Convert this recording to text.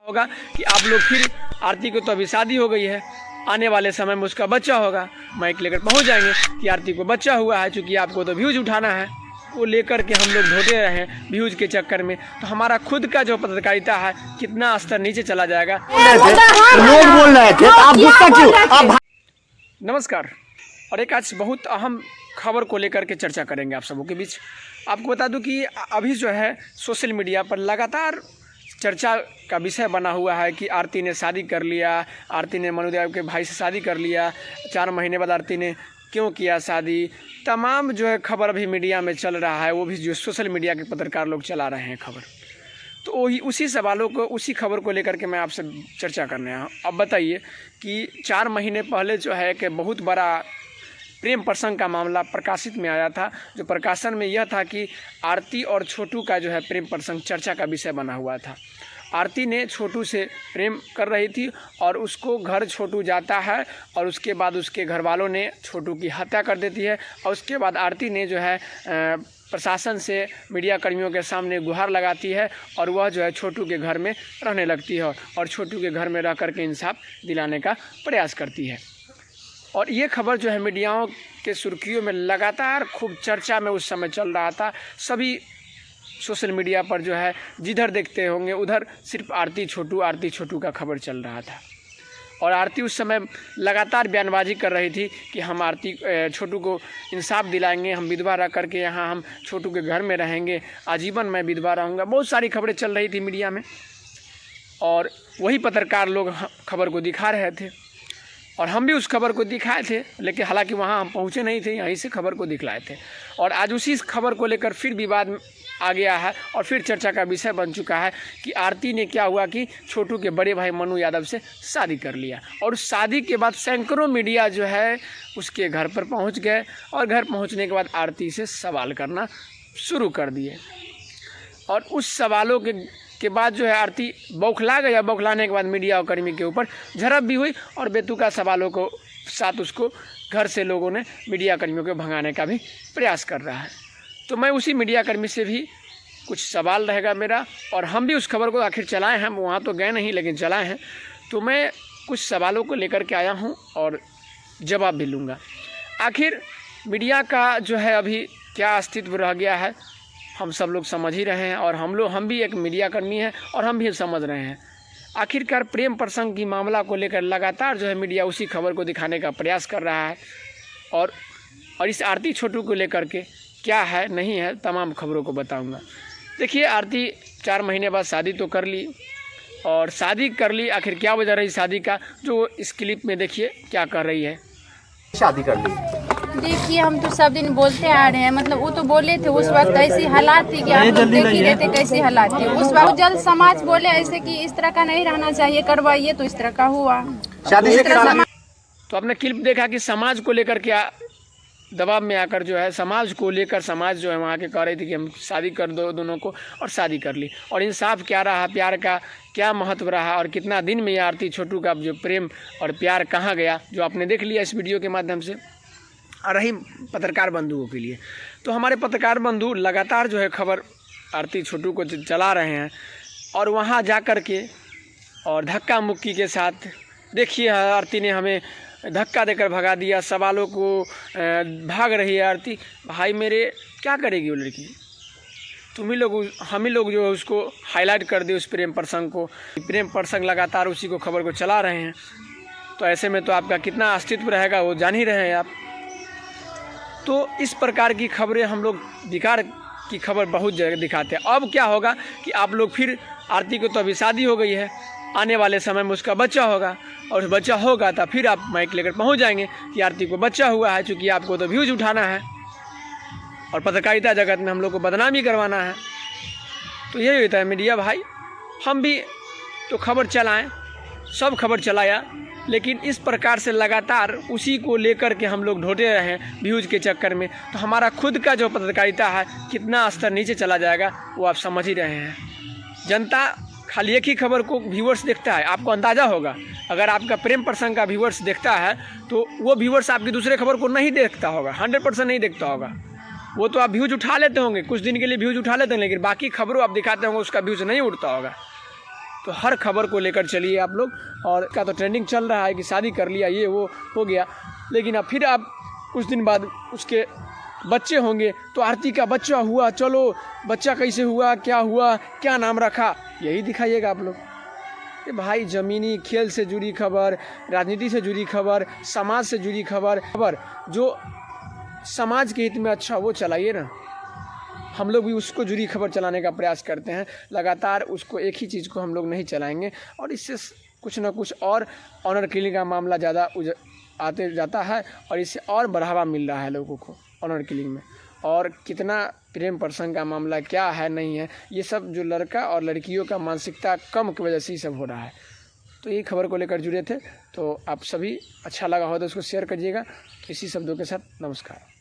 होगा कि आप लोग फिर आरती को तो अभी शादी हो गई है, आने वाले समय में उसका बच्चा होगा, माइक लेकर पहुंच जाएंगे कि आरती को बच्चा हुआ है। चूँकि आपको तो व्यूज उठाना है, वो लेकर के हम लोग ढूंढते रहे हैं व्यूज के चक्कर में, तो हमारा खुद का जो पत्रकारिता है कितना स्तर नीचे चला जाएगा। लोग बोल रहे थे, आप गुस्सा क्यों? नमस्कार, और एक आज बहुत अहम खबर को लेकर के चर्चा करेंगे आप सबों के बीच। आपको बता दूं कि अभी जो है सोशल मीडिया पर लगातार चर्चा का विषय बना हुआ है कि आरती ने शादी कर लिया, आरती ने मनुदेव के भाई से शादी कर लिया, 4 महीने बाद आरती ने क्यों किया शादी। तमाम जो है खबर अभी मीडिया में चल रहा है, वो भी जो सोशल मीडिया के पत्रकार लोग चला रहे हैं खबर। तो वही उसी सवालों को, उसी खबर को लेकर के मैं आपसे चर्चा करने आया हूँ। अब बताइए कि 4 महीने पहले जो है कि बहुत बड़ा प्रेम प्रसंग का मामला प्रकाशित में आया था, जो प्रकाशन में यह था कि आरती और छोटू का जो है प्रेम प्रसंग चर्चा का विषय बना हुआ था। आरती ने छोटू से प्रेम कर रही थी और उसको घर छोटू जाता है और उसके बाद उसके घर वालों ने छोटू की हत्या कर देती है। और उसके बाद आरती ने जो है प्रशासन से मीडिया कर्मियों के सामने गुहार लगाती है और वह जो है छोटू के घर में रहने लगती है और छोटू के घर में रह करके इंसाफ दिलाने का प्रयास करती है। और ये खबर जो है मीडियाओं के सुर्खियों में लगातार खूब चर्चा में उस समय चल रहा था। सभी सोशल मीडिया पर जो है जिधर देखते होंगे उधर सिर्फ आरती छोटू का खबर चल रहा था। और आरती उस समय लगातार बयानबाजी कर रही थी कि हम छोटू को इंसाफ दिलाएंगे, हम विधवा रह करके यहाँ हम छोटू के घर में रहेंगे, आजीवन मैं विधवा रहूँगा। बहुत सारी खबरें चल रही थी मीडिया में और वही पत्रकार लोग खबर को दिखा रहे थे और हम भी उस खबर को दिखाए थे, लेकिन हालांकि वहाँ हम पहुँचे नहीं थे, यहीं से खबर को दिखलाए थे। और आज उसी खबर को लेकर फिर विवाद आ गया है और फिर चर्चा का विषय बन चुका है कि आरती ने क्या हुआ कि छोटू के बड़े भाई मनु यादव से शादी कर लिया। और उस शादी के बाद सैकड़ों मीडिया जो है उसके घर पर पहुँच गए और घर पहुँचने के बाद आरती से सवाल करना शुरू कर दिए। और उस सवालों के बाद जो है आरती बौखला गया। बौखलाने के बाद मीडिया और कर्मी के ऊपर झड़प भी हुई और बेतुका सवालों को साथ उसको घर से लोगों ने मीडिया कर्मियों को भगाने का भी प्रयास कर रहा है। तो मैं उसी मीडिया कर्मी से भी कुछ सवाल रहेगा मेरा, और हम भी उस खबर को आखिर चलाए हैं, वहाँ तो गए नहीं लेकिन चलाए हैं। तो मैं कुछ सवालों को लेकर के आया हूँ और जवाब भी लूँगा। आखिर मीडिया का जो है अभी क्या अस्तित्व रह गया है हम सब लोग समझ ही रहे हैं, और हम भी एक मीडिया कर्मी हैं और हम भी समझ रहे हैं। आखिरकार प्रेम प्रसंग की मामला को लेकर लगातार जो है मीडिया उसी खबर को दिखाने का प्रयास कर रहा है और इस आरती छोटू को लेकर के क्या है नहीं है तमाम खबरों को बताऊंगा। देखिए, आरती 4 महीने बाद शादी तो कर ली, और शादी कर ली आखिर क्या वजह रही शादी का, जो इस क्लिप में देखिए क्या कर रही है। शादी कर ली। देखिए, हम तो सब दिन बोलते आ रहे हैं, मतलब वो तो बोले थे उस वक्त ऐसी हालात थी कि आप लोग देख ही रहे थे कैसी हालात थी उस वक्त। जल समाज बोले ऐसे कि इस तरह का नहीं रहना चाहिए, करवाइए, तो इस तरह का हुआ शादी से। तो आपने क्लिप देखा कि समाज को लेकर क्या दबाव में आकर जो है समाज को लेकर समाज जो है वहाँ के कह रही थी कि हम शादी कर दो दोनों को, और शादी कर ली। और इंसाफ क्या रहा, प्यार का क्या महत्व रहा, और कितना दिन में ये आरती छोटू का जो प्रेम और प्यार कहाँ गया, जो आपने देख लिया इस वीडियो के माध्यम से। और रही पत्रकार बंधुओं के लिए, तो हमारे पत्रकार बंधु लगातार जो है खबर आरती छोटू को चला रहे हैं और वहाँ जा कर के और धक्का मुक्की के साथ देखिए आरती ने हमें धक्का देकर भगा दिया, सवालों को भाग रही है आरती। भाई मेरे, क्या करेगी वो लड़की? हम ही लोग जो है उसको हाईलाइट कर दे उस प्रेम प्रसंग को। प्रेम प्रसंग लगातार उसी को खबर को चला रहे हैं, तो ऐसे में तो आपका कितना अस्तित्व रहेगा वो जान ही रहे हैं आप। तो इस प्रकार की खबरें हम लोग विकार की खबर बहुत जगह दिखाते हैं। अब क्या होगा कि आप लोग फिर आरती को तो अभी शादी हो गई है, आने वाले समय में उसका बच्चा होगा, और उस बच्चा होगा तो फिर आप माइक लेकर पहुंच जाएंगे कि आरती को बच्चा हुआ है। चूँकि आपको तो व्यूज उठाना है और पत्रकारिता जगत में हम लोग को बदनामी करवाना है। तो यही होता है मीडिया भाई। हम भी तो खबर चलाएं, सब खबर चलाया, लेकिन इस प्रकार से लगातार उसी को लेकर के हम लोग ढूंढते रहे व्यूज के चक्कर में, तो हमारा खुद का जो पत्रकारिता है कितना स्तर नीचे चला जाएगा वो आप समझ ही रहे हैं। जनता खाली एक ही खबर को व्यूअर्स देखता है, आपको अंदाज़ा होगा। अगर आपका प्रेम प्रसंग का व्यूअर्स देखता है तो वो व्यूअर्स आपकी दूसरे खबर को नहीं देखता होगा, 100% नहीं देखता होगा। वो तो आप व्यूज उठा लेते होंगे, कुछ दिन के लिए व्यूज उठा लेते हैं, लेकिन बाकी खबरों आप दिखाते होंगे उसका व्यूज नहीं उठता होगा। तो हर खबर को लेकर चलिए आप लोग। और क्या तो ट्रेंडिंग चल रहा है कि शादी कर लिया, ये वो हो गया, लेकिन अब फिर आप कुछ दिन बाद उसके बच्चे होंगे तो आरती का बच्चा हुआ, चलो बच्चा कैसे हुआ, क्या नाम रखा, यही दिखाइएगा आप लोग। ये भाई ज़मीनी खेल से जुड़ी खबर, राजनीति से जुड़ी खबर, समाज से जुड़ी खबर जो समाज के हित में अच्छा वो चलाइए ना। हम लोग भी उसको जुड़ी खबर चलाने का प्रयास करते हैं लगातार, उसको एक ही चीज़ को हम लोग नहीं चलाएंगे। और इससे कुछ ना कुछ और ऑनर किलिंग का मामला ज़्यादा आते जाता है और इससे और बढ़ावा मिल रहा है लोगों को ऑनर किलिंग में। और कितना प्रेम प्रसंग का मामला क्या है नहीं है, ये सब जो लड़का और लड़कियों का मानसिकता कम की वजह से ही सब हो रहा है। तो यही खबर को लेकर जुड़े थे। तो आप सभी अच्छा लगा हो तो उसको शेयर करिएगा। इसी शब्दों के साथ नमस्कार।